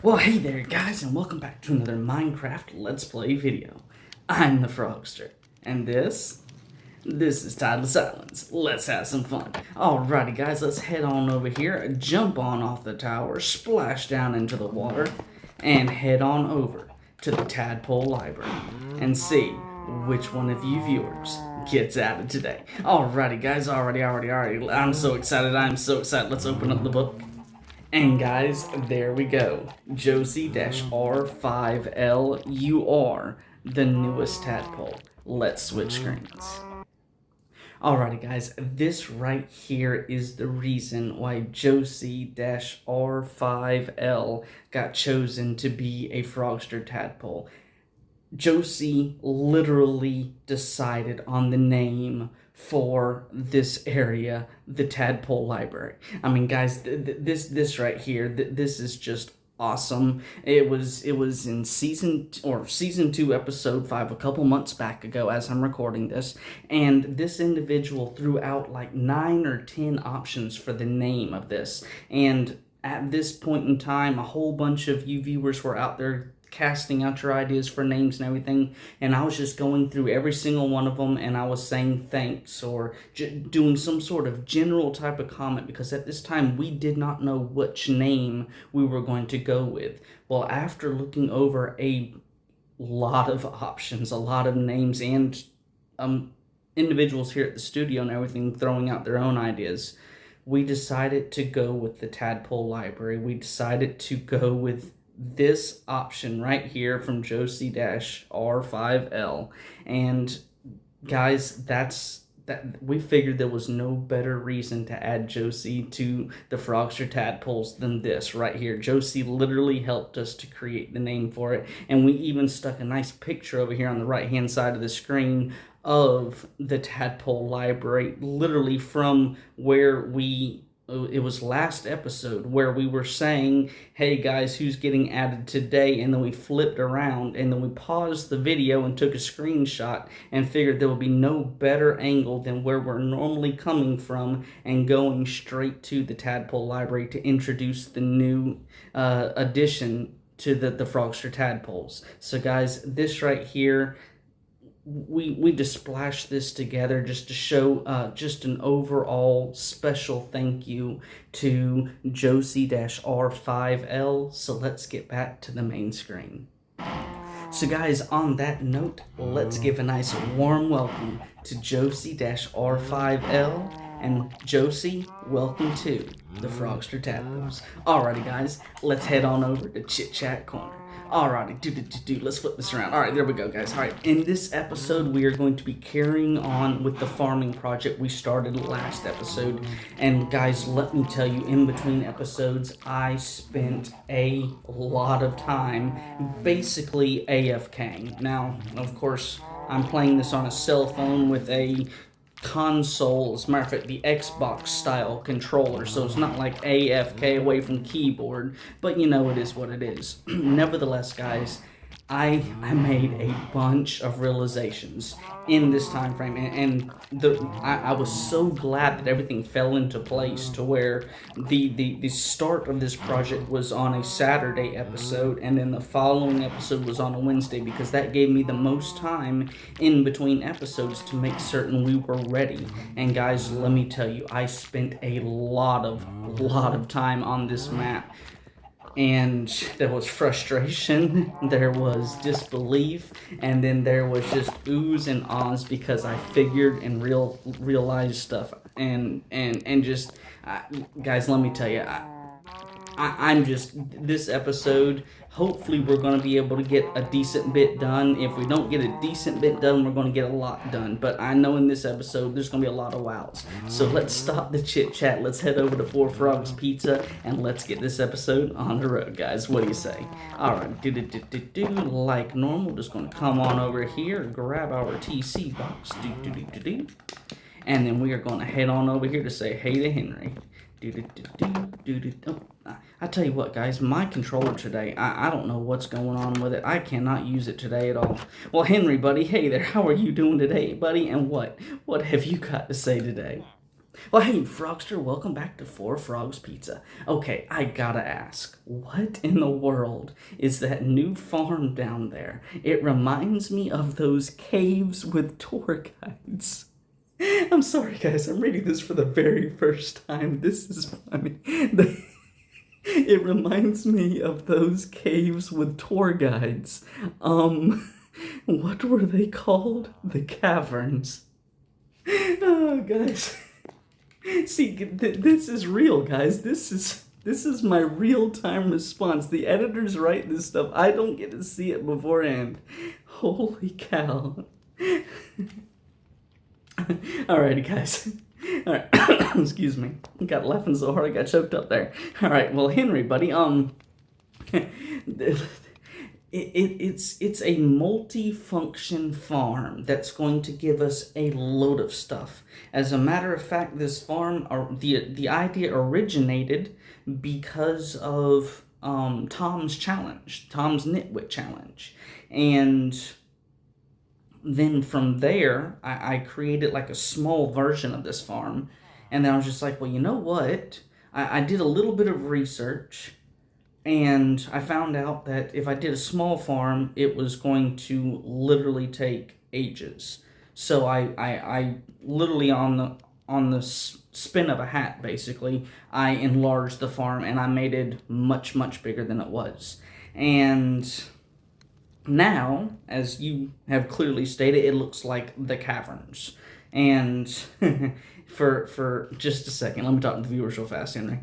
Well, hey there, guys, and welcome back to another Minecraft Let's Play video. I'm the Frogster, and this is Tidal Silence. Let's have some fun. Alrighty, guys, let's head on over here, jump on off the tower, splash down into the water, and head on over to the Tadpole Library and see which one of you viewers gets added today. Alrighty, guys, already. I'm so excited. Let's open up the book. And guys, there we go. Josie-R5L, the newest tadpole. Let's switch screens. Alrighty guys, this right here is the reason why Josie-R5L got chosen to be a Frogster tadpole. Josie literally decided on the name for this area, the Tadpole Library. I mean, guys, this right here, this is just awesome. It was in season 2, episode 5, a couple months back ago, as I'm recording this, and this individual threw out like 9 or 10 options for the name of this, and at this point in time, a whole bunch of you viewers were out there casting out your ideas for names and everything, and I was just going through every single one of them, and I was saying thanks or doing some sort of general type of comment, because at this time we did not know which name we were going to go with. Well, after looking over a lot of options, a lot of names, and individuals here at the studio and everything throwing out their own ideas, we decided to go with the Tadpole Library. We decided to go with this option right here from Josie-R5L. And guys, we figured there was no better reason to add Josie to the Frogster Tadpoles than this right here. Josie literally helped us to create the name for it, and we even stuck a nice picture over here on the right hand side of the screen of the Tadpole Library, literally from where it was last episode where we were saying, hey guys, who's getting added today? And then we flipped around and then we paused the video and took a screenshot and figured there would be no better angle than where we're normally coming from and going straight to the Tadpole Library to introduce the new addition to the Frogster Tadpoles. So guys, this right here, we just splashed this together just to show just an overall special thank you to Josie-R5L. So let's get back to the main screen. So guys, on that note, let's give a nice warm welcome to Josie-R5L. And Josie, welcome to the Frogster Tadpoles. Alrighty guys, let's head on over to Chit Chat Corner. Alrighty, let's flip this around. Alright, there we go, guys. Alright, in this episode, we are going to be carrying on with the farming project we started last episode. And guys, let me tell you, in between episodes, I spent a lot of time basically AFKing. Now, of course, I'm playing this on a cell phone with a console, as a matter of fact, the Xbox style controller, so it's not like AFK away from keyboard, but you know, it is what it is. Nevertheless, guys, I made a bunch of realizations in this time frame, and I was so glad that everything fell into place to where the start of this project was on a Saturday episode, and then the following episode was on a Wednesday, because that gave me the most time in between episodes to make certain we were ready. And guys, let me tell you, I spent a lot of time on this map. And there was frustration, there was disbelief, and then there was just oohs and ahs, because I figured and realized stuff, and just guys, let me tell you, I'm just, this episode, hopefully we're going to be able to get a decent bit done. If we don't get a decent bit done, we're going to get a lot done. But I know in this episode, there's going to be a lot of wows. So let's stop the chit chat. Let's head over to Four Frogs Pizza and let's get this episode on the road, guys. What do you say? All right, like normal, just going to come on over here, grab our TC box, and then we are going to head on over here to say hey to Henry. Oh, I tell you what, guys, my controller today, I don't know what's going on with it. I cannot use it today at all. Well, Henry, buddy, hey there, how are you doing today, buddy? And what have you got to say today? Well, hey, Frogster, welcome back to Four Frogs Pizza. Okay, I gotta ask, what in the world is that new farm down there? It reminds me of those caves with tour guides. I'm sorry, guys, I'm reading this for the very first time. This is funny. It reminds me of those caves with tour guides. What were they called? The caverns. Oh, guys. See, this is real, guys. This is my real-time response. The editors write this stuff. I don't get to see it beforehand. Holy cow. Alrighty, guys. Alright. Excuse me. Got laughing so hard I got choked up there. Alright, well, Henry, buddy, it's a multi-function farm that's going to give us a load of stuff. As a matter of fact, this farm, the idea originated because of Tom's challenge, Tom's Nitwit challenge, and then from there, I created like a small version of this farm, and then I was just like, well, you know what? I did a little bit of research, and I found out that if I did a small farm, it was going to literally take ages. So I literally on the spin of a hat, basically, I enlarged the farm, and I made it much, much bigger than it was. And now, as you have clearly stated, it looks like the caverns. And for just a second, let me talk to the viewers real fast, Henry.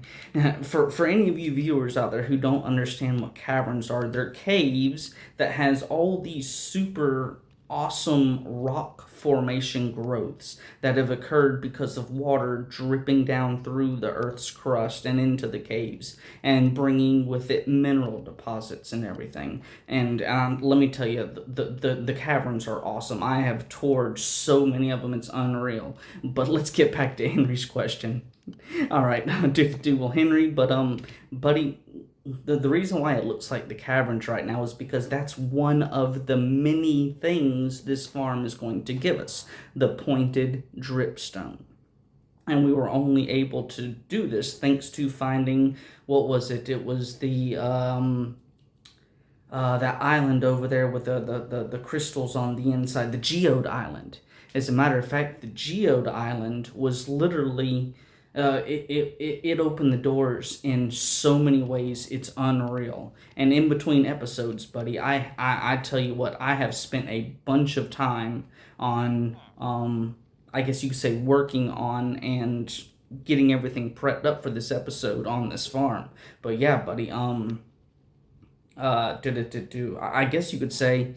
For any of you viewers out there who don't understand what caverns are, they're caves that has all these super awesome rock formation growths that have occurred because of water dripping down through the Earth's crust and into the caves and bringing with it mineral deposits and everything. And let me tell you, the caverns are awesome. I have toured so many of them, it's unreal. But let's get back to Henry's question. All right, well, Henry, but buddy, the reason why it looks like the caverns right now is because that's one of the many things this farm is going to give us, the pointed dripstone. And we were only able to do this thanks to finding, what was it? It was the that island over there with the crystals on the inside, the geode island. As a matter of fact, the geode island was literally it opened the doors in so many ways. It's unreal. And in between episodes, buddy, I tell you what, I have spent a bunch of time on I guess you could say working on and getting everything prepped up for this episode on this farm. But yeah, buddy, I guess you could say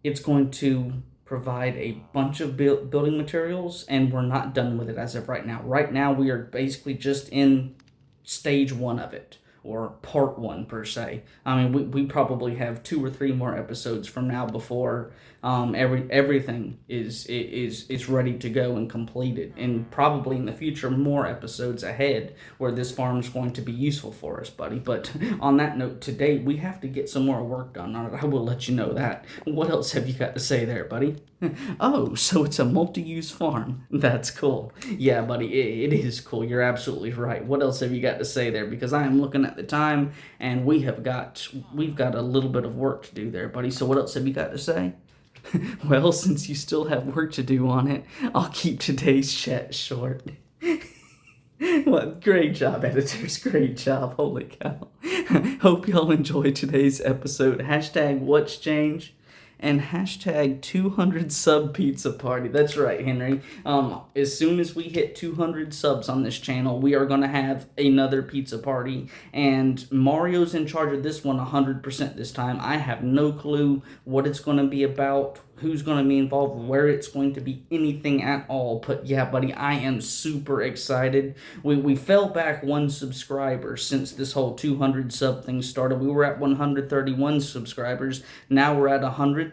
it's going to provide a bunch of building materials, and we're not done with it as of right now. Right now, we are basically just in stage one of it, or part one per se. I mean, we probably have 2 or 3 more episodes from now before everything is ready to go and completed, and probably in the future more episodes ahead where this farm is going to be useful for us, buddy. But on that note, today we have to get some more work done on it. I will let you know that. What else have you got to say there, buddy? Oh, so it's a multi-use farm. That's cool. Yeah, buddy, it is cool. You're absolutely right. What else have you got to say there? Because I am looking at the time, and we've got a little bit of work to do there, buddy. So what else have you got to say? Well, since you still have work to do on it, I'll keep today's chat short. Well, great job, editors. Great job. Holy cow. Hope y'all enjoyed today's episode. Hashtag what's change and hashtag 200 sub pizza party. That's right, Henry. As soon as we hit 200 subs on this channel, we are going to have another pizza party, and Mario's in charge of this one 100% this time. I have no clue what it's going to be about, who's going to be involved, where it's going to be, anything at all. But yeah, buddy, I am super excited. We fell back 1 subscriber since this whole 200 sub thing started. We were at 131 subscribers. Now we're at 130.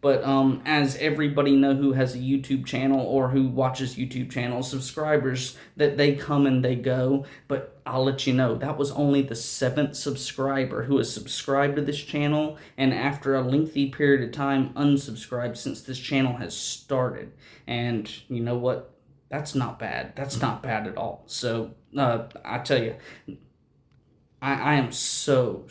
But as everybody know who has a YouTube channel or who watches YouTube channels, subscribers, that they come and they go. But I'll let you know, that was only the 7th subscriber who has subscribed to this channel, and after a lengthy period of time unsubscribed since this channel has started. And you know what? That's not bad. That's not bad at all. So, I tell you, I am so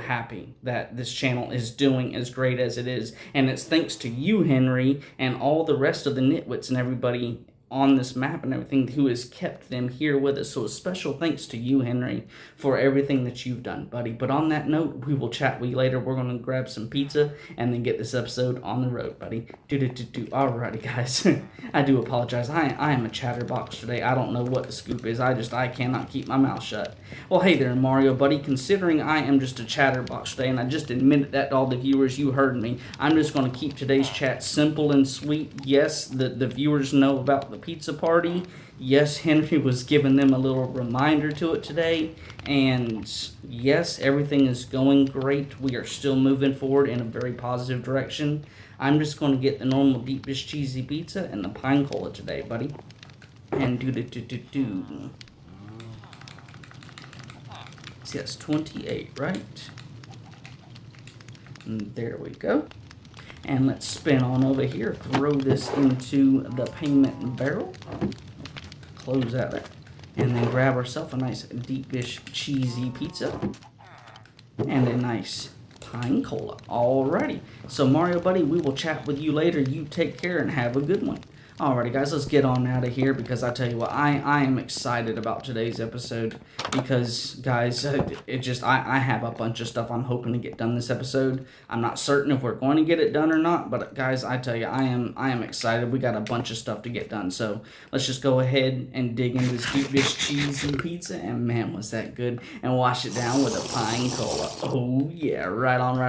happy that this channel is doing as great as it is. And it's thanks to you, Henry, and all the rest of the nitwits and everybody on this map and everything who has kept them here with us. So a special thanks to you, Henry, for everything that you've done, buddy. But on that note, we will chat with you later. We're going to grab some pizza and then get this episode on the road, buddy. Alrighty, guys. I do apologize. I am a chatterbox today. I don't know what the scoop is. I cannot keep my mouth shut. Well, hey there, Mario, buddy. Considering I am just a chatterbox today, and I just admitted that to all the viewers, you heard me. I'm just going to keep today's chat simple and sweet. Yes, the viewers know about the pizza party. Yes, Henry was giving them a little reminder to it today. And yes, everything is going great. We are still moving forward in a very positive direction. I'm just going to get the normal deep dish cheesy pizza and the pine cola today, buddy. And see, that's 28, right? And there we go. And let's spin on over here, throw this into the payment barrel, close out it, and then grab ourselves a nice deep dish cheesy pizza and a nice pine cola. Alrighty, so Mario, buddy, we will chat with you later. You take care and have a good one. Alrighty, guys, let's get on out of here because I tell you what, I am excited about today's episode because, guys, I have a bunch of stuff I'm hoping to get done this episode. I'm not certain if we're going to get it done or not, but, guys, I tell you, I am excited. We got a bunch of stuff to get done, so let's just go ahead and dig into this deep dish cheesy pizza, and, man, was that good, and wash it down with a pine cola. Oh, yeah, right on.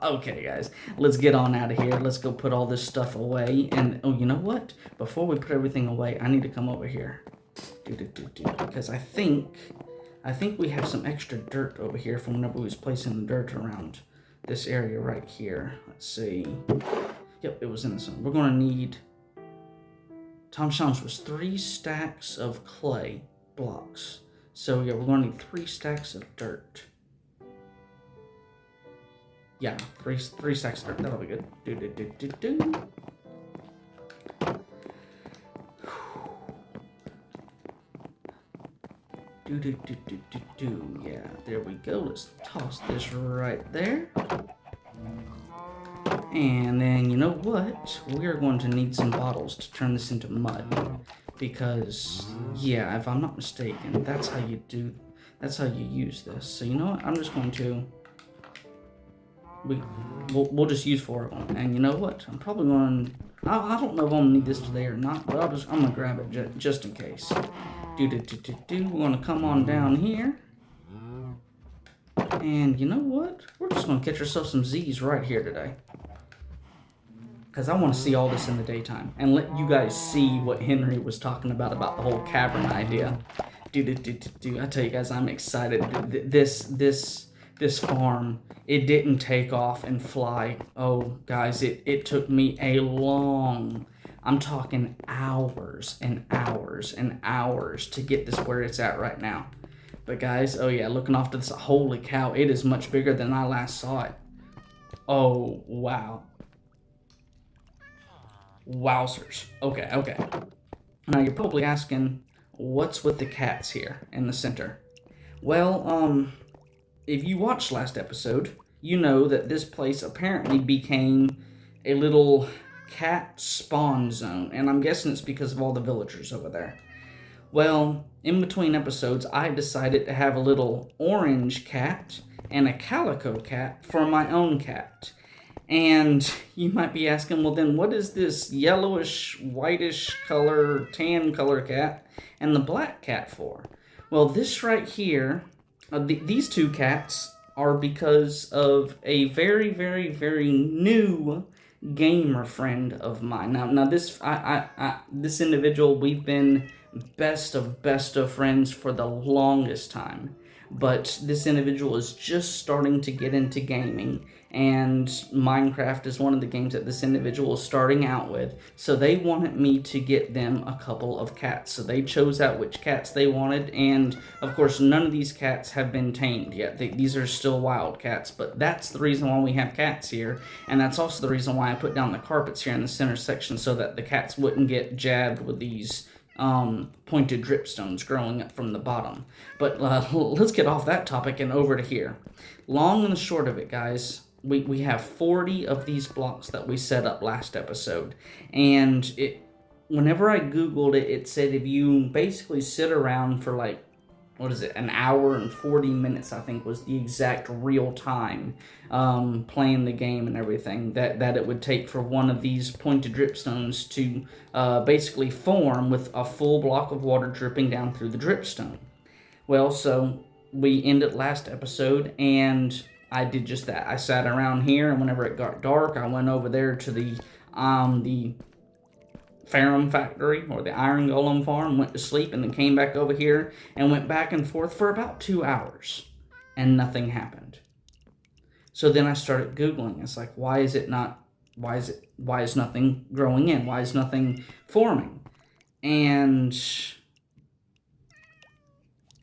Okay, guys, let's get on out of here. Let's go put all this stuff away, and, oh, you know what? Before we put everything away, I need to come over here. Because I think we have some extra dirt over here from whenever we was placing the dirt around this area right here. Let's see. Yep, it was in this one. We're going to need... Tom Shams was 3 stacks of clay blocks. So, yeah, we're going to need 3 stacks of dirt. Yeah, three stacks of dirt. That'll be good. Yeah, there we go. Let's toss this right there. And then, you know what? We're going to need some bottles to turn this into mud. Because, yeah, if I'm not mistaken, that's how you use this. So, you know what? I'm just going to... We'll just use 4 of them. And you know what? I'm probably going... I don't know if I'm going to need this today or not, but I'm going to grab it just in case. We're going to come on down here. And you know what? We're just going to catch ourselves some Z's right here today. Because I want to see all this in the daytime. And let you guys see what Henry was talking about the whole cavern idea. I tell you guys, I'm excited. This farm, it didn't take off and fly. Oh, guys, it took me a long... I'm talking hours and hours and hours to get this where it's at right now. But guys, oh yeah, looking off to this, holy cow, it is much bigger than I last saw it. Oh, wow. Wowzers. Okay. Now you're probably asking, what's with the cats here in the center? Well, if you watched last episode, you know that this place apparently became a little... cat spawn zone, and I'm guessing it's because of all the villagers over there. Well, in between episodes, I decided to have a little orange cat and a calico cat for my own cat. And you might be asking, well then what is this yellowish, whitish color, tan color cat and the black cat for? Well, this right here, these 2 cats are because of a very, very, very new gamer friend of mine. Now this this individual, we've been best of friends for the longest time, but this individual is just starting to get into gaming, and Minecraft is one of the games that this individual is starting out with, so they wanted me to get them a couple of cats. So they chose out which cats they wanted, and of course none of these cats have been tamed yet. These are still wild cats, but that's the reason why we have cats here, and that's also the reason why I put down the carpets here in the center section so that the cats wouldn't get jabbed with these pointed dripstones growing up from the bottom. But let's get off that topic and over to here. Long and the short of it, guys, we have 40 of these blocks that we set up last episode. And whenever I Googled it, it said if you basically sit around for like, what is it, an hour and 40 minutes, I think was the exact real time playing the game and everything, that it would take for one of these pointed dripstones to basically form with a full block of water dripping down through the dripstone. Well, so we ended last episode, and I did just that. I sat around here, and whenever it got dark, I went over there to the Ferrum factory or the iron golem farm, went to sleep, and then came back over here and went back and forth for about 2 hours, and nothing happened. So then I started Googling. It's like, why is nothing growing in? Why is nothing forming? And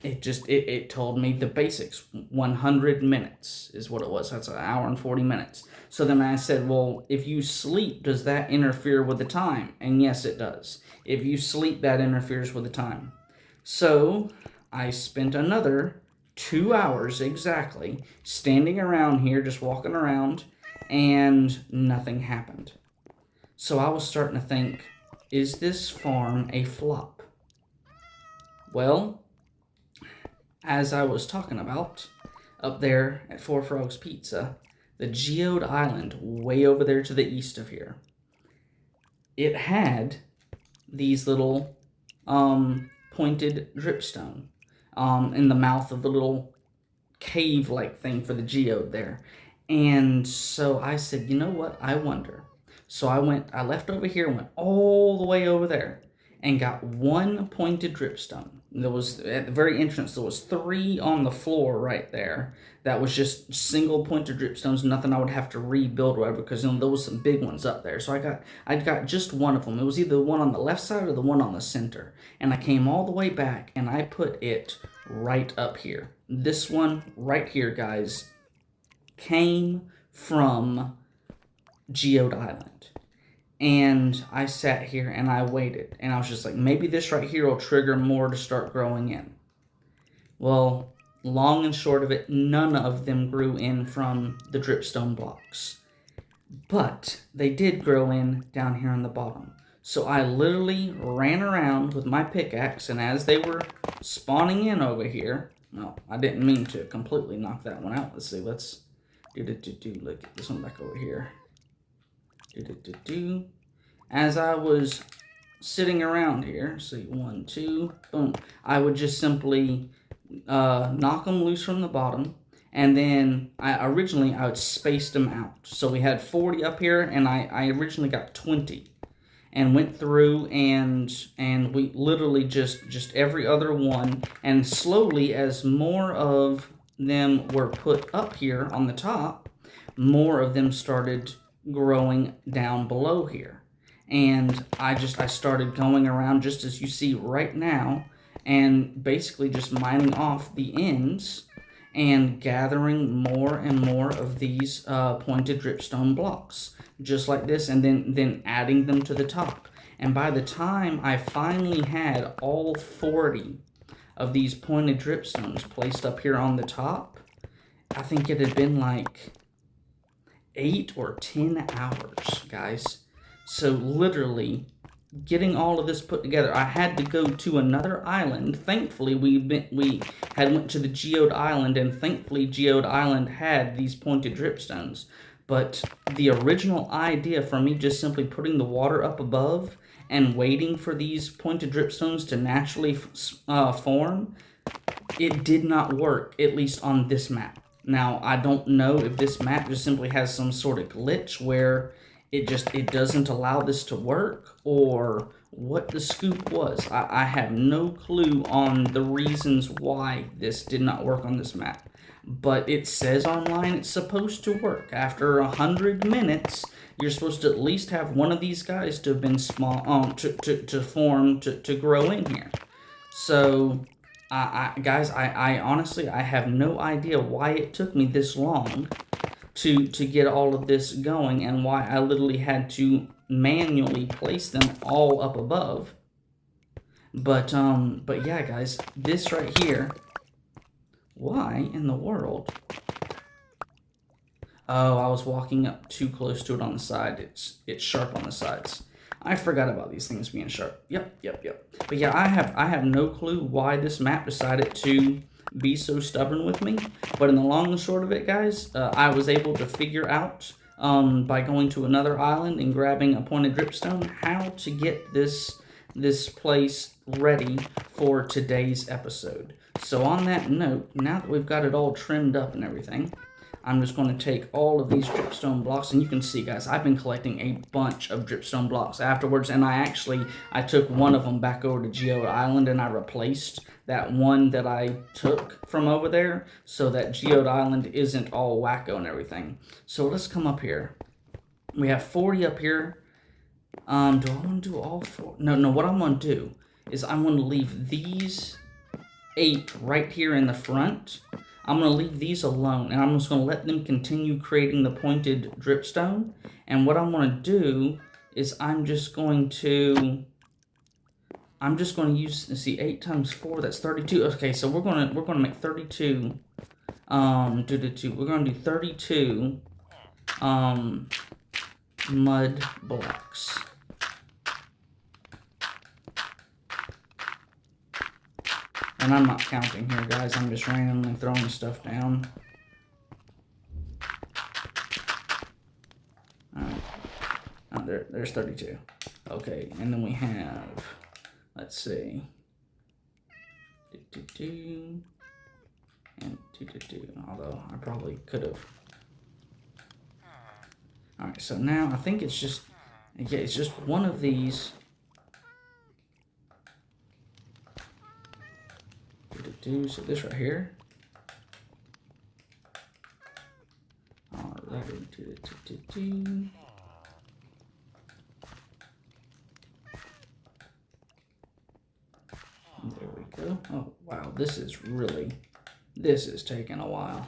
it told me the basics. 100 minutes is what it was. That's an hour and 40 minutes. So then I said, well, if you sleep, does that interfere with the time? And yes, it does. If you sleep, that interferes with the time. So I spent another 2 hours exactly standing around here, just walking around, and nothing happened. So I was starting to think, is this farm a flop? Well, as I was talking about, up there at Four Frogs Pizza, the geode island way over there to the east of here, it had these little pointed dripstone in the mouth of the little cave-like thing for the geode there. And so I said, you know what, I wonder. So I left over here and went all the way over there and got one pointed dripstone. There was, at the very entrance, there was 3 on the floor right there. That was just single pointed dripstones, nothing I would have to rebuild or whatever, because there was some big ones up there. So I got just one of them. It was either the one on the left side or the one on the center. And I came all the way back and I put it right up here. This one right here, guys, came from Geode Island. And I sat here and I waited. And I was just like, maybe this right here will trigger more to start growing in. Well, long and short of it, none of them grew in from the dripstone blocks. But they did grow in down here on the bottom. So I literally ran around with my pickaxe, and as they were spawning in over here, no, I didn't mean to completely knock that one out. Let's see, let's look at this one back over here. As I was sitting around here, see, 1, 2, boom, I would just simply knock them loose from the bottom, and then I would space them out. So we had 40 up here, and I originally got 20, and went through and we literally just every other one, and slowly as more of them were put up here on the top, more of them started growing down below here. And I started going around just as you see right now, and basically just mining off the ends and gathering more and more of these pointed dripstone blocks, just like this, and then adding them to the top. And by the time I finally had all 40 of these pointed dripstones placed up here on the top, I think it had been like 8 or 10 hours, guys. So literally getting all of this put together, I had to go to another island. Thankfully, we had went to the Geode Island, and thankfully Geode Island had these pointed dripstones. But the original idea for me just simply putting the water up above and waiting for these pointed dripstones to naturally form, it did not work, at least on this map. Now, I don't know if this map just simply has some sort of glitch where it doesn't allow this to work, or what the scoop was. I have no clue on the reasons why this did not work on this map. But it says online it's supposed to work. After 100 minutes, you're supposed to at least have one of these guys to have been small, to grow in here. So, guys, I honestly, I have no idea why it took me this long to get all of this going, and why I literally had to manually place them all up above. But yeah, guys, this right here. Why in the world? Oh, I was walking up too close to it on the side. It's sharp on the sides. I forgot about these things being sharp. Yep. But yeah, I have no clue why this map decided to be so stubborn with me. But in the long and short of it, guys, I was able to figure out by going to another island and grabbing a pointed dripstone how to get this place ready for today's episode. So on that note, now that we've got it all trimmed up and everything, I'm just going to take all of these dripstone blocks, and you can see, guys, I've been collecting a bunch of dripstone blocks afterwards, and I took one of them back over to Geode Island, and I replaced that one that I took from over there, so that Geode Island isn't all wacko and everything. So let's come up here. We have 40 up here. Do I want to do all 4? No, what I'm going to do is I'm going to leave these 8 right here in the front. I'm going to leave these alone, and I'm just going to let them continue creating the pointed dripstone. And what I'm going to do is I'm just going to use, let's see, 8 times 4, that's 32. Okay, so we're going to make 32. We're going to do 32 mud blocks. And I'm not counting here, guys. I'm just randomly throwing stuff down. Alright. Oh, there's 32. Okay, and then we have, let's see, and although I probably could have. Alright, so now I think it's just, yeah, it's just one of these. So this right here. Alright, there we go. Oh wow, this is taking a while.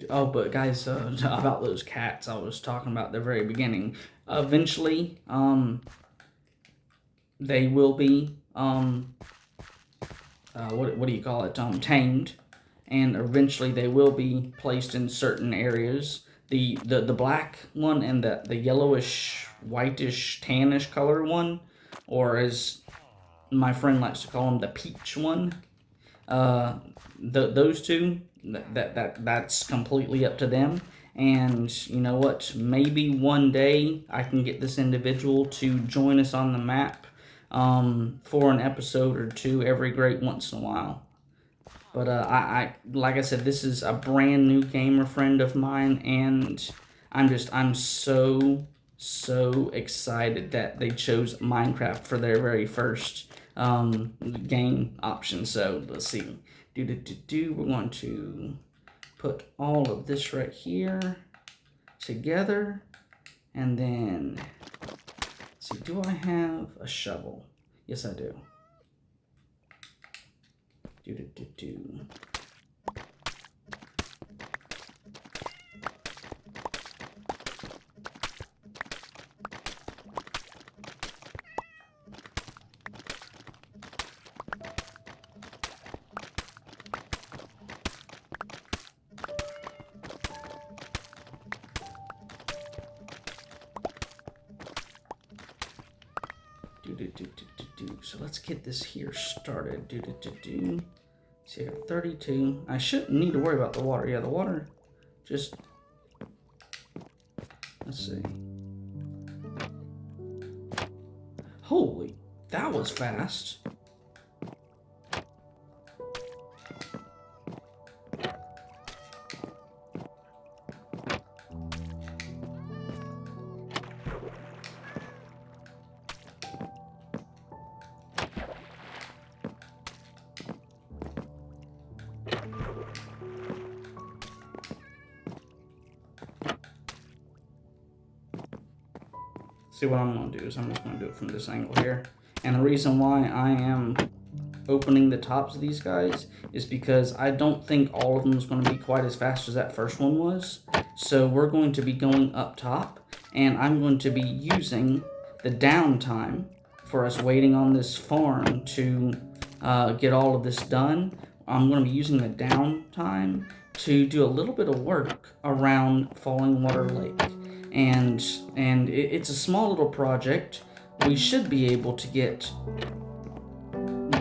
Oh, but guys, about those cats I was talking about at the very beginning. Eventually, they will be, what do you call it? Tamed, and eventually they will be placed in certain areas. The black one and the yellowish, whitish, tannish color one, or as my friend likes to call them, the peach one. Those two, that's completely up to them. And you know what? Maybe one day I can get this individual to join us on the map for an episode or two every great once in a while. But I like I said, this is a brand new gamer friend of mine, and I'm so excited that they chose Minecraft for their very first game option. So let's see. We're going to put all of this right here together, and then let's see. Do I have a shovel? Yes, I do. So let's get this here started. See, I got 32. I shouldn't need to worry about the water. Yeah, the water just, let's see. Holy, that was fast. See, what I'm going to do is I'm just going to do it from this angle here. And the reason why I am opening the tops of these guys is because I don't think all of them is going to be quite as fast as that first one was. So we're going to be going up top, and I'm going to be using the downtime for us waiting on this farm to get all of this done. I'm going to be using the downtime to do a little bit of work around Falling Water Lake. And it's a small little project. We should be able to get...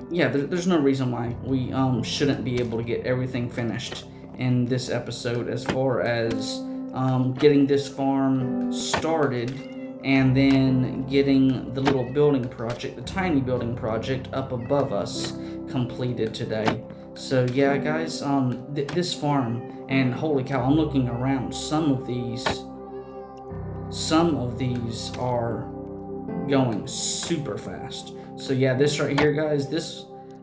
Yeah, there's no reason why we shouldn't be able to get everything finished in this episode as far as getting this farm started and then getting the little building project, the tiny building project up above us completed today. So yeah, guys, this farm, and holy cow, I'm looking around, some of these are going super fast. So yeah, this right here, guys,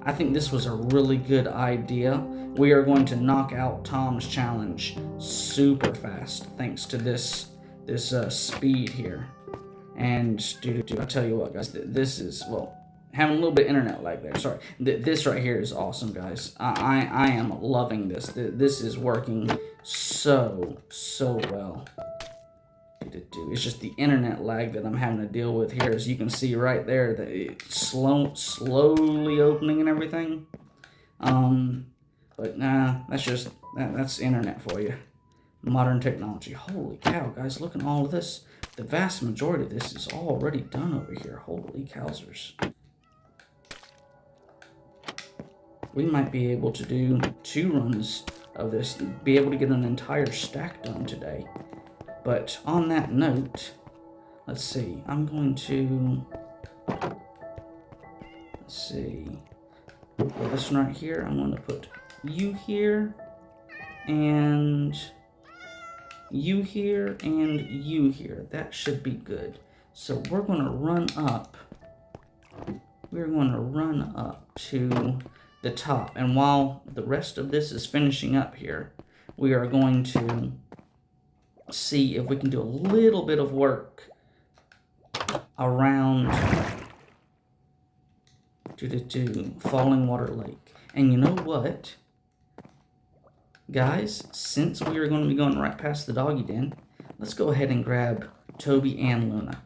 I think this was a really good idea. We are going to knock out Tom's challenge super fast thanks to this speed here. And dude, I tell you what, guys, this is, well, having a little bit of internet lag there. Sorry, this right here is awesome, guys. I am loving this. This is working so well. It's just the internet lag that I'm having to deal with here. As you can see right there, that it's slowly opening and everything. But nah, that's internet for you. Modern technology. Holy cow, guys, look at all of this. The vast majority of this is already done over here. Holy cowsers. We might be able to do 2 runs of this, be able to get an entire stack done today. But on that note, let's see, I'm going to, let's see, yeah, this one right here, I'm going to put you here, and you here, and you here. That should be good. So we're going to run up to the top, and while the rest of this is finishing up here, we are going to see if we can do a little bit of work around Falling Water Lake. And you know what, guys, since we are going to be going right past the doggy den, let's go ahead and grab Toby and Luna,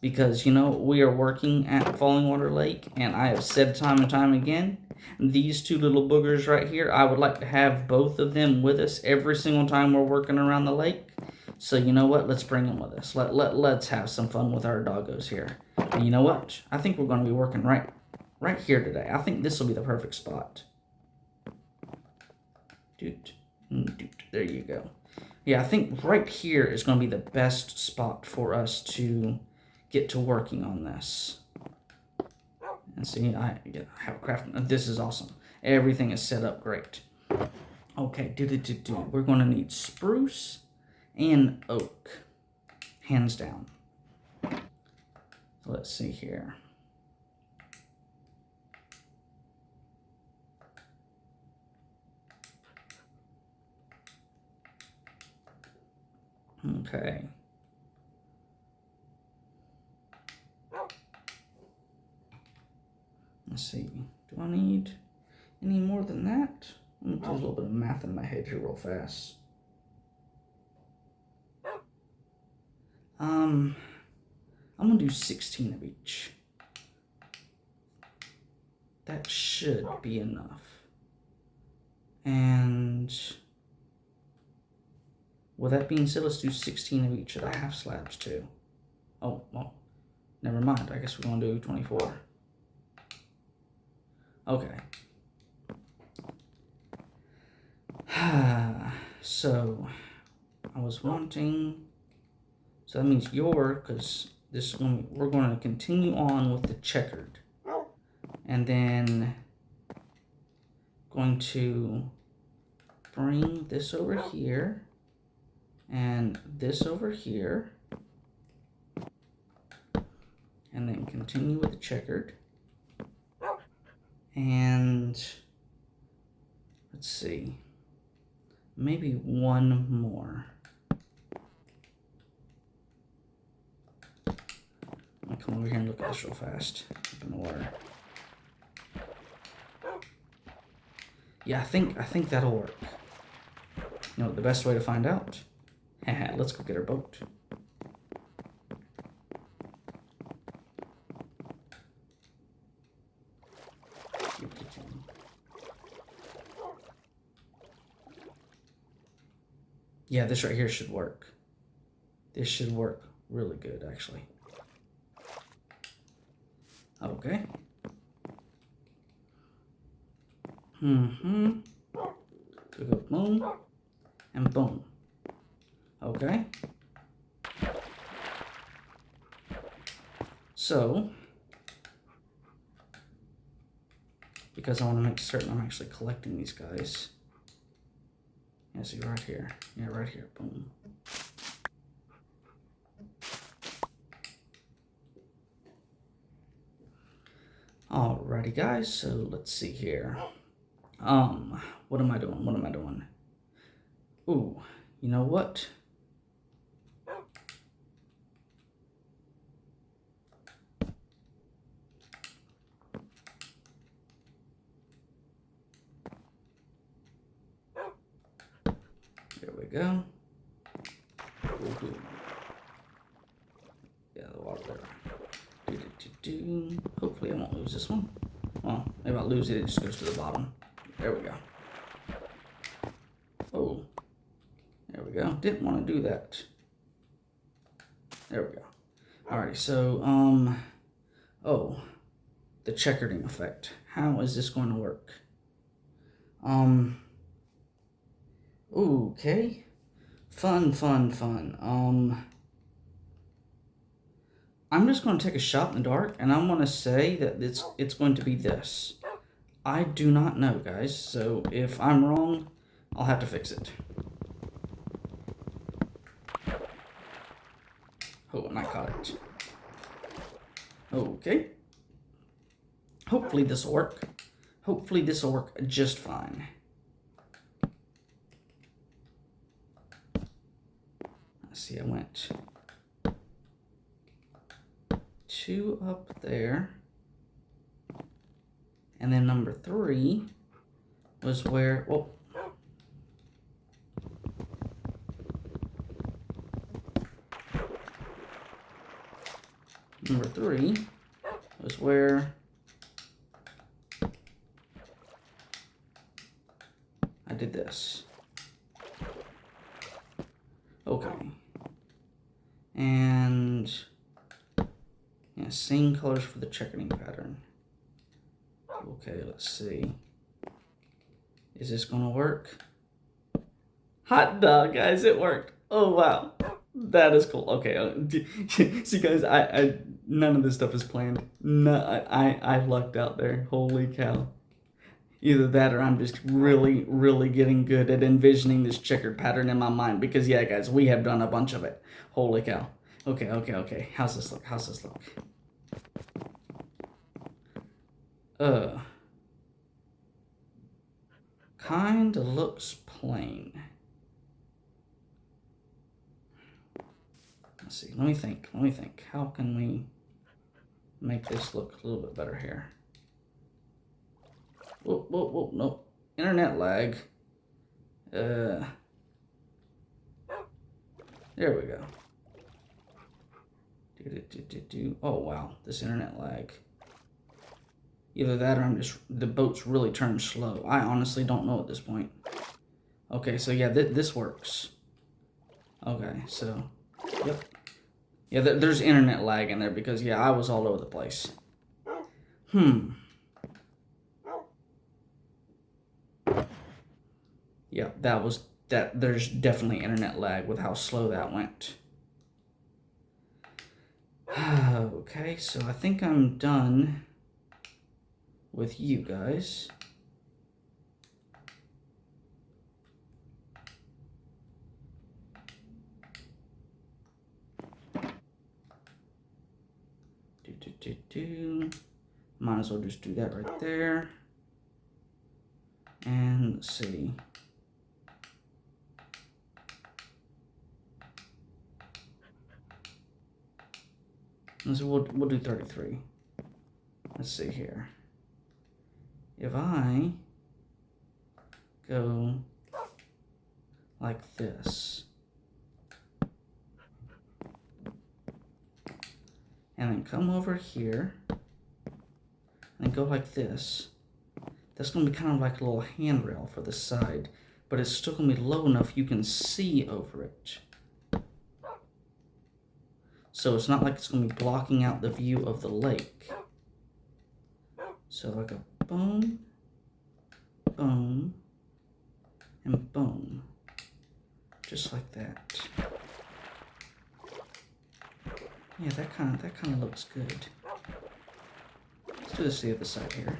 because you know we are working at Falling Water Lake, and I have said time and time again, these 2 little boogers right here, I would like to have both of them with us every single time we're working around the lake. So you know what? Let's bring them with us. Let's have some fun with our doggos here. And you know what? I think we're going to be working right here today. I think this will be the perfect spot. There you go. Yeah, I think right here is going to be the best spot for us to get to working on this. And see, I have a craft. This is awesome. Everything is set up great. Okay, we're going to need spruce and oak, hands down. So let's see here. Okay. Let's see. Do I need any more than that? Let me do a little bit of math in my head here real fast. I'm gonna do 16 of each. That should be enough. And with that being said, let's do 16 of each of the half slabs too. Oh, well, never mind. I guess we're gonna do 24. Okay. So I was wanting, so that means because this one, we're going to continue on with the checkered, and then going to bring this over here and this over here, and then continue with the checkered. And let's see, maybe one more. come over here and look at this real fast. In the water. Yeah, I think that'll work. You know, the best way to find out. Haha, let's go get our boat. Yeah, this right here should work. This should work really good, actually. Okay. So go boom and boom. Okay. So, because I want to make certain I'm actually collecting these guys. Yeah, see right here. Yeah, right here. Boom. Alrighty, guys. So let's see here. What am I doing? What am I doing? Ooh, you know what? There we go. Ooh. Yeah, the water there. Hopefully I won't lose this one. Well, if I lose it, it just goes to the bottom. There we go. Oh, there we go. Didn't want to do that. There we go. Alrighty, so, oh, the checkerding effect. How is this going to work? Okay. Fun. I'm just going to take a shot in the dark, and I'm going to say that it's going to be this. I do not know, guys, so if I'm wrong, I'll have to fix it. Oh, and I caught it. Okay. Hopefully this will work. Hopefully this will work just fine. Let's see, I went 2 up there. And then number 3 was where, oh. Number 3 was where I did this. Okay. And yeah, same colors for the checkering pattern. Okay, let's see. Is this gonna work? Hot dog, guys, it worked. Oh wow, that is cool. Okay, see guys, I none of this stuff is planned. No, I lucked out there. Holy cow. Either that or I'm just really getting good at envisioning this checkered pattern in my mind. Because yeah, guys, we have done a bunch of it. Holy cow. Okay. How's this look? Kinda looks plain. Let's see, let me think. How can we make this look a little bit better here? Whoa, no. Internet lag. There we go. Oh wow, this internet lag. Either that or the boat's really turned slow. I honestly don't know at this point. Okay, so yeah, this works. Okay, so, yep. Yeah, there's internet lag in there because, yeah, I was all over the place. Yeah, there's definitely internet lag with how slow that went. Okay, so I think I'm done with you guys. Might as well just do that right there. And let's see. So we'll do 33. Let's see here. If I go like this, and then come over here, and go like this, that's going to be kind of like a little handrail for the side, but it's still going to be low enough you can see over it. So it's not like it's going to be blocking out the view of the lake. So like a boom, boom, and boom. Just like that. Yeah, that kind of looks good. Let's do this the other side here.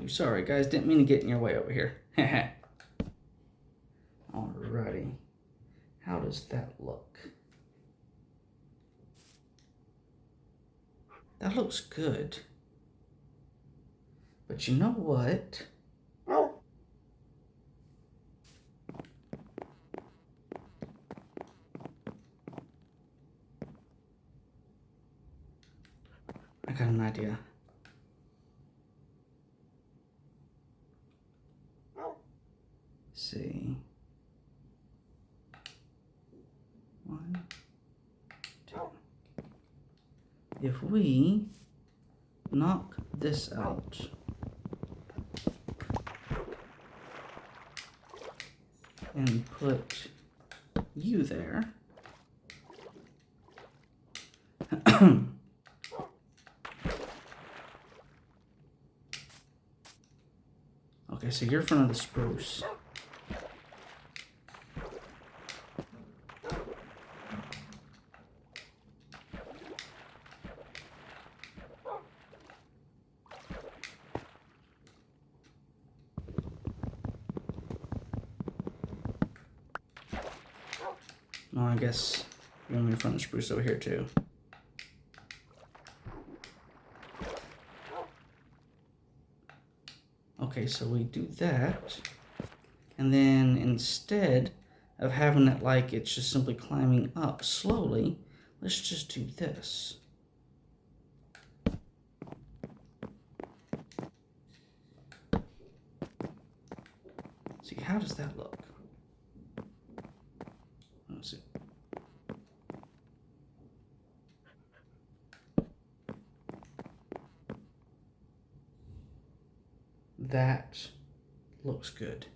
Sorry guys, didn't mean to get in your way over here. Alrighty. How does that look? That looks good. But you know what? I got an idea. See. 1, 2. If we knock this out and put you there, okay, so you're in front of the spruce. No, I guess you're only in front of the spruce over here too. Okay, so we do that, and then instead of having it like it's just simply climbing up slowly, let's just do this. See, how does that look? Let's see. That looks good.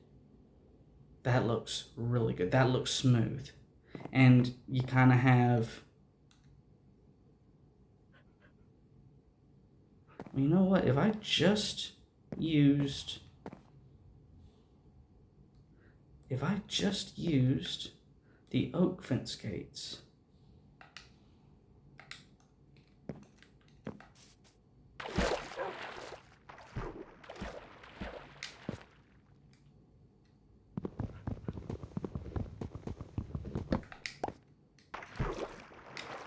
That looks really good. That looks smooth. And you kind of have... Well, you know what? If I just used... the oak fence gates...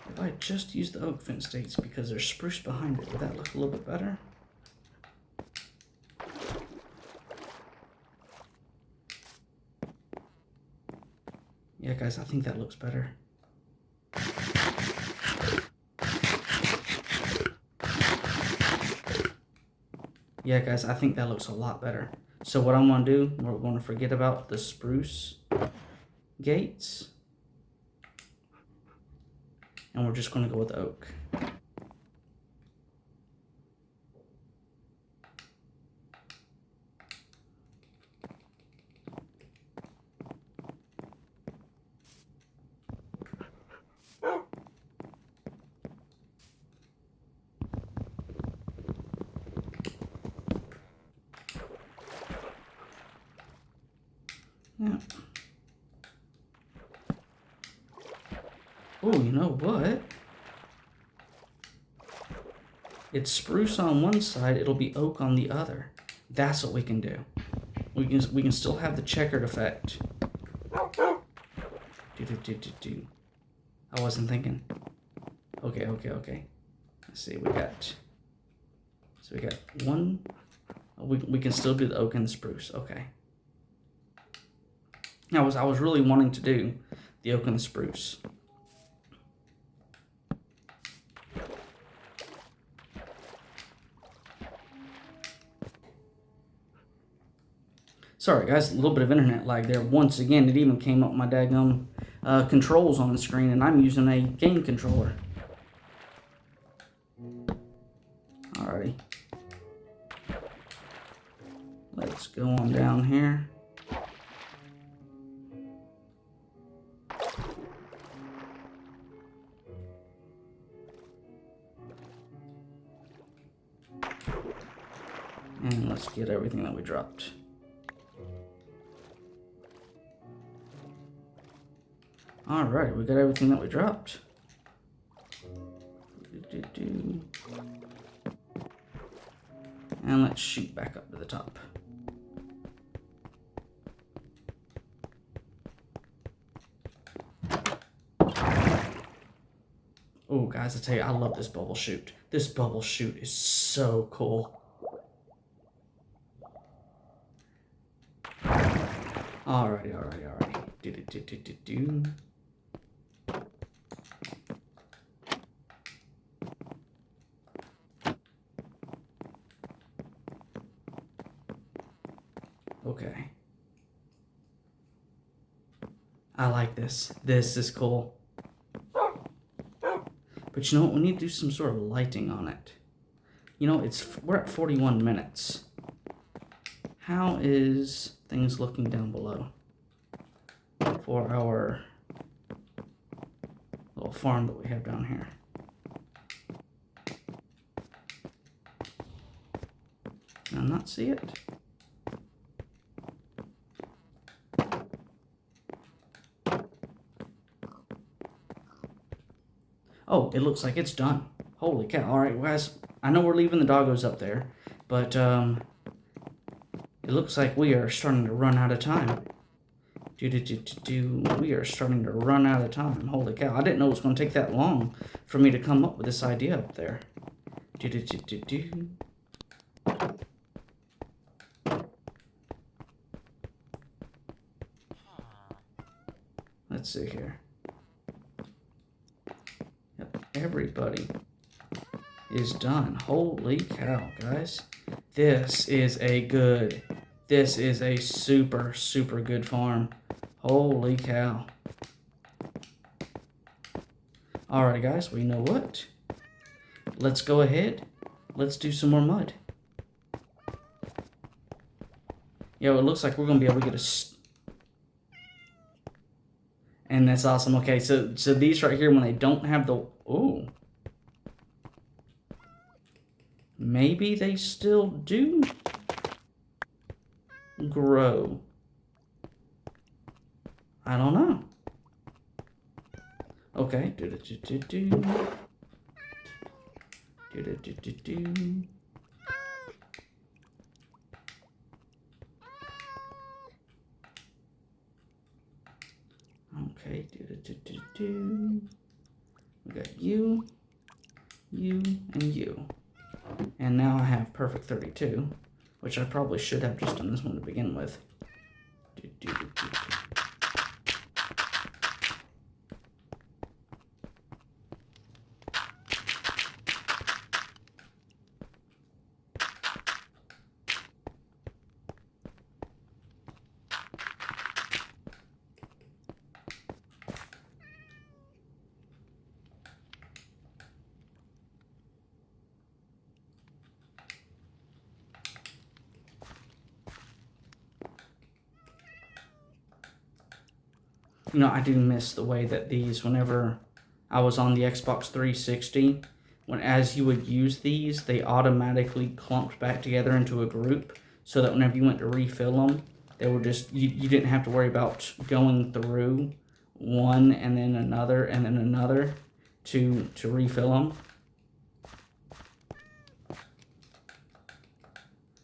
If I just use the oak fence gates because there's spruce behind it, would that look a little bit better? Yeah, guys, I think that looks better. Yeah, guys, I think that looks a lot better. So what I'm going to do, we're going to forget about the spruce gates. And we're just going to go with oak. Yeah. Oh, you know what? It's spruce on one side, it'll be oak on the other. That's what we can do. We can still have the checkered effect. I wasn't thinking. Okay. Let's see. We got one. We can still do the oak and the spruce. Okay. I was really wanting to do the oak and the spruce. Sorry guys, a little bit of internet lag there. Once again, it even came up my daggum controls on the screen, and I'm using a game controller. Alrighty. Let's go on down here. And let's get everything that we dropped. Alright, we got everything that we dropped. And let's shoot back up to the top. Oh, guys, I tell you, I love this bubble chute. This bubble chute is so cool. Alrighty. Do. Okay. I like this. This is cool. But you know what? We need to do some sort of lighting on it. You know, we're at 41 minutes. How is things looking down below for our little farm that we have down here? Can I not see it? Oh, it looks like it's done. Holy cow. Alright, guys, I know we're leaving the doggos up there, but it looks like we are starting to run out of time. We are starting to run out of time. Holy cow. I didn't know it was going to take that long for me to come up with this idea up there. Let's see here. Yep, everybody is done. Holy cow, guys. This is a super, super good farm. Holy cow. Alright, guys, well, you know what? Let's go ahead. Let's do some more mud. Yo, it looks like we're going to be able to get and that's awesome. Okay, so these right here, when they don't have the... Ooh. Maybe they still do grow. I don't know. Okay. Okay. We got you, and you. And now I have perfect 32, which I probably should have just done this one to begin with. You know, I do miss the way that these, whenever I was on the Xbox 360, as you would use these, they automatically clumped back together into a group, so that whenever you went to refill them, they were just, you didn't have to worry about going through one and then another to refill them.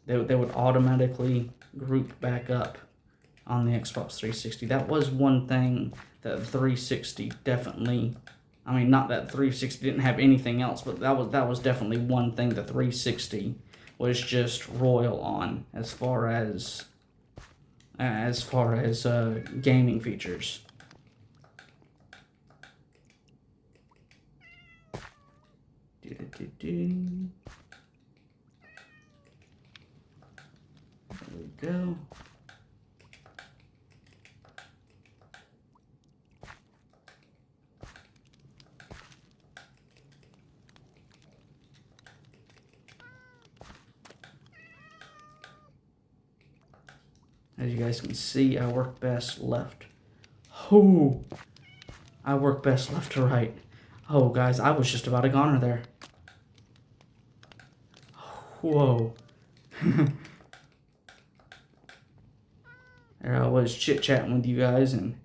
they would automatically group back up on the Xbox 360. That was one thing that the 360 definitely, I mean, not that 360 didn't have anything else, but that was definitely one thing the 360 was just royal on as far as gaming features. There we go. As you guys can see, I work best left. Oh, I work best left to right. Oh, guys, I was just about a goner there. Whoa. There I was chit-chatting with you guys, and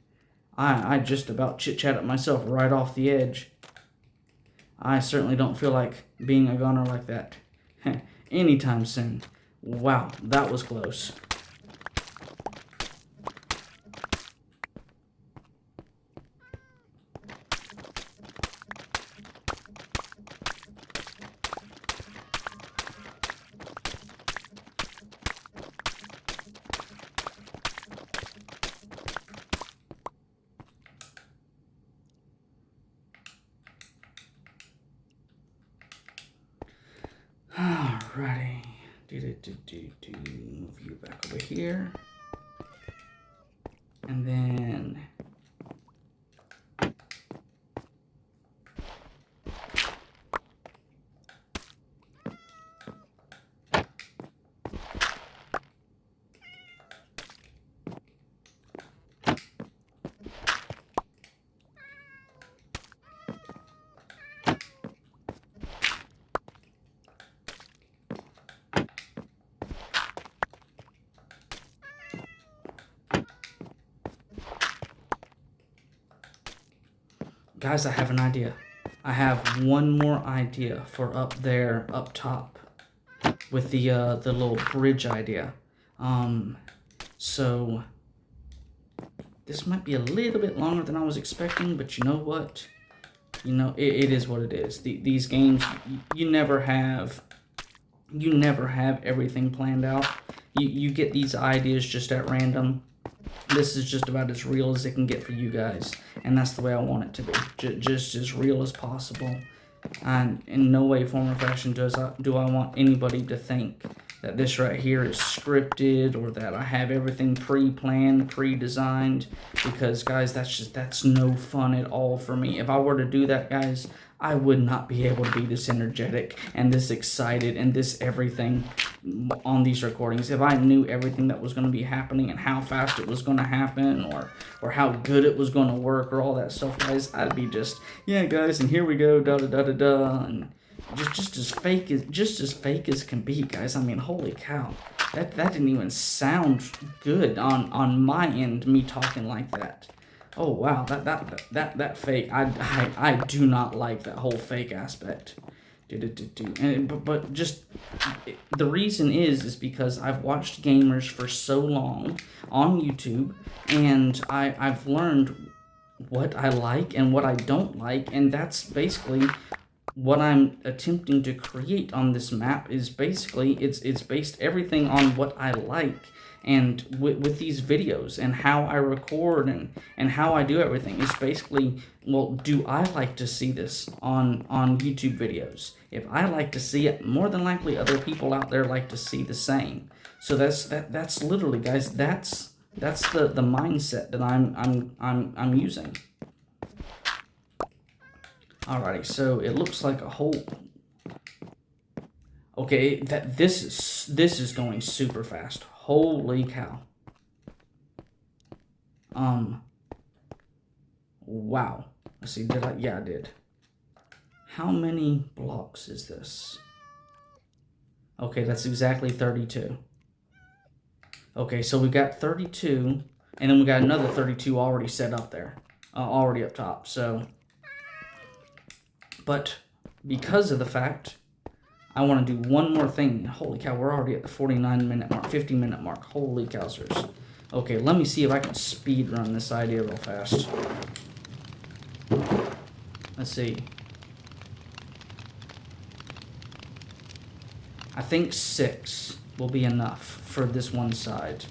I just about chit-chatted myself right off the edge. I certainly don't feel like being a goner like that anytime soon. Wow, that was close. Alrighty. Move you back over here. And then guys, I have an idea. I have one more idea for up there, up top, with the little bridge idea. So this might be a little bit longer than I was expecting, but you know what? You know, it is what it is. These games, you never have everything planned out. You get these ideas just at random. This is just about as real as it can get for you guys, and that's the way I want it to be, just as real as possible. And in no way, form, or fashion do I want anybody to think that this right here is scripted or that I have everything pre-planned, pre-designed, because guys, that's no fun at all for me. If I were to do that, guys, I would not be able to be this energetic and this excited and this everything on these recordings. If I knew everything that was going to be happening and how fast it was going to happen or how good it was going to work or all that stuff, guys, I'd be just, yeah, guys, and here we go, da-da-da-da-da, and just as fake as can be, guys. I mean, holy cow. That didn't even sound good on my end, me talking like that. Oh wow, that fake. I do not like that whole fake aspect. But just the reason is because I've watched gamers for so long on YouTube, and I've learned what I like and what I don't like, and that's basically what I'm attempting to create on this map. Is basically it's based everything on what I like. And with these videos and how I record and how I do everything is basically, well, do I like to see this on YouTube videos? If I like to see it, more than likely other people out there like to see the same. So that's literally, guys, that's the mindset that I'm using. Alrighty, so it looks like a whole. Okay, this is going super fast. Holy cow. Wow. Let's see, did I? Yeah, I did. How many blocks is this? Okay, that's exactly 32. Okay, so we got 32, and then we got another 32 already set up there. Already up top, so. But because of the fact I want to do one more thing. Holy cow, we're already at the 49-minute mark, 50-minute mark. Holy cowsers. Okay, let me see if I can speed run this idea real fast. Let's see. I think 6 will be enough for this one side.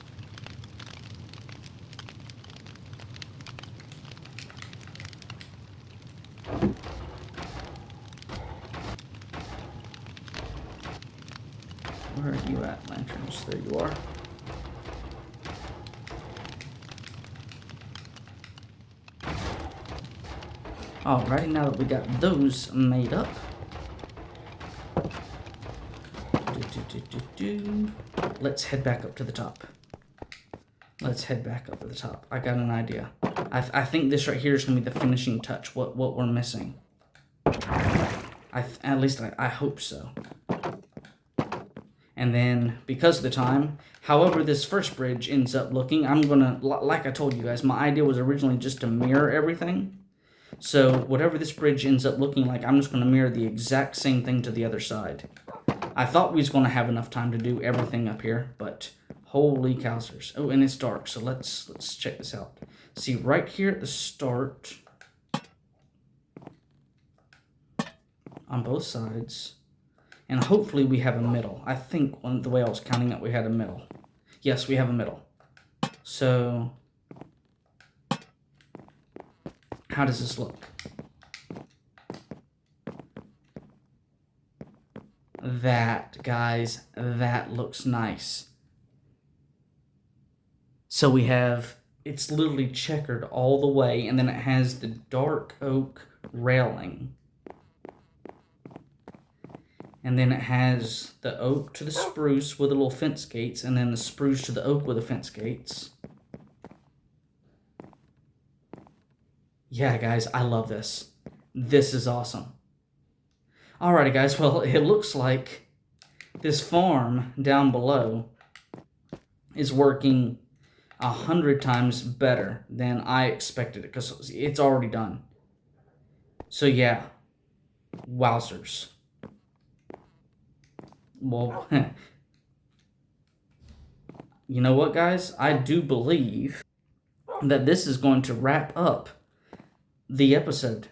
Where are you at, lanterns? There you are. Alrighty, now that we got those made up. Let's head back up to the top. Let's head back up to the top. I got an idea. I think this right here is going to be the finishing touch, what we're missing. At least I hope so. And then, because of the time, however this first bridge ends up looking, I'm going to, like I told you guys, my idea was originally just to mirror everything. So, whatever this bridge ends up looking like, I'm just going to mirror the exact same thing to the other side. I thought we was going to have enough time to do everything up here, but holy cowsers. Oh, and it's dark, so let's check this out. See, right here at the start, on both sides, and hopefully we have a middle. I think the way I was counting it, we had a middle. Yes, we have a middle. So, how does this look? That, guys, that looks nice. So we have, it's literally checkered all the way, and then it has the dark oak railing. And then it has the oak to the spruce with the little fence gates, and then the spruce to the oak with the fence gates. Yeah, guys, I love this. This is awesome. Alrighty, guys, well, it looks like this farm down below is working 100 times better than I expected it, because it's already done. So, yeah, wowzers. Well, you know what, guys? I do believe that this is going to wrap up the episode.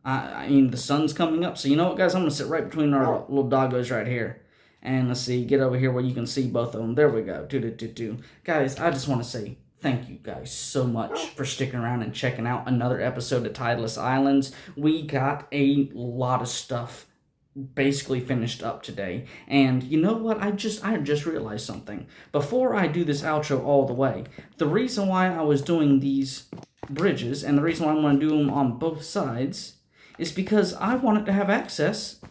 I mean, the sun's coming up, so you know what, guys? I'm going to sit right between our little doggos right here. And let's see, get over here where you can see both of them. There we go. Guys, I just want to say thank you guys so much for sticking around and checking out another episode of Tideless Islands. We got a lot of stuff basically finished up today. And you know what? I just realized something. Before I do this outro all the way, the reason why I was doing these bridges and the reason why I'm going to do them on both sides is because I wanted to have access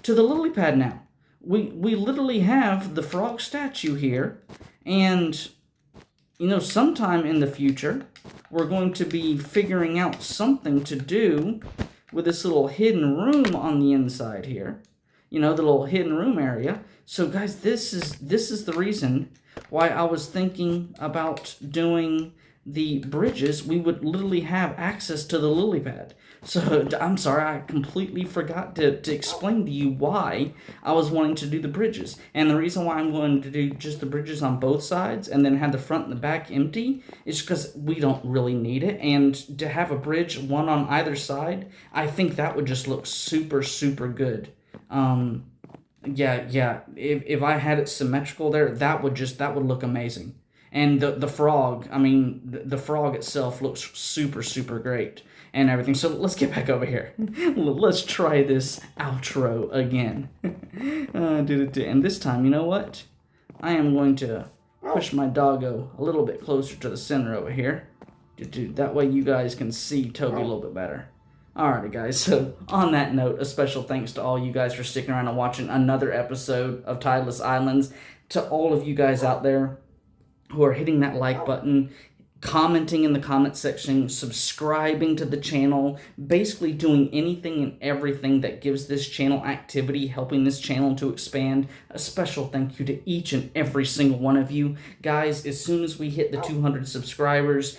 to the lily pad now. We literally have the frog statue here, and you know, sometime in the future we're going to be figuring out something to do with this little hidden room on the inside here. You know, the little hidden room area. So guys, this is the reason why I was thinking about doing the bridges. We would literally have access to the lily pad. So I'm sorry, I completely forgot to explain to you why I was wanting to do the bridges. And the reason why I'm going to do just the bridges on both sides and then have the front and the back empty is because we don't really need it. And to have a bridge, one on either side, I think that would just look super, super good. Yeah. If I had it symmetrical there, that would look amazing. And the frog, I mean, the frog itself looks super, super great and everything. So let's get back over here. Let's try this outro again. And this time, you know what? I am going to push my doggo a little bit closer to the center over here. That way you guys can see Toby a little bit better. Alrighty, guys, so on that note, a special thanks to all you guys for sticking around and watching another episode of Tideless Islands. To all of you guys out there who are hitting that like button, commenting in the comment section, subscribing to the channel, basically doing anything and everything that gives this channel activity, helping this channel to expand. A special thank you to each and every single one of you. Guys, as soon as we hit the 200 subscribers,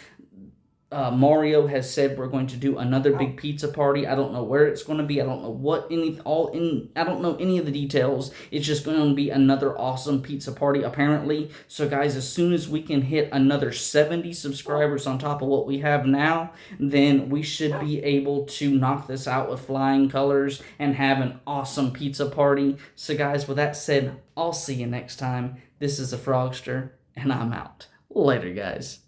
Mario has said we're going to do another big pizza party. I don't know where it's going to be. I don't know I don't know any of the details. It's just going to be another awesome pizza party apparently. So guys, as soon as we can hit another 70 subscribers on top of what we have now, then we should be able to knock this out with flying colors and have an awesome pizza party. So guys, with that said, I'll see you next time. This is the Frogster, and I'm out. Later, guys.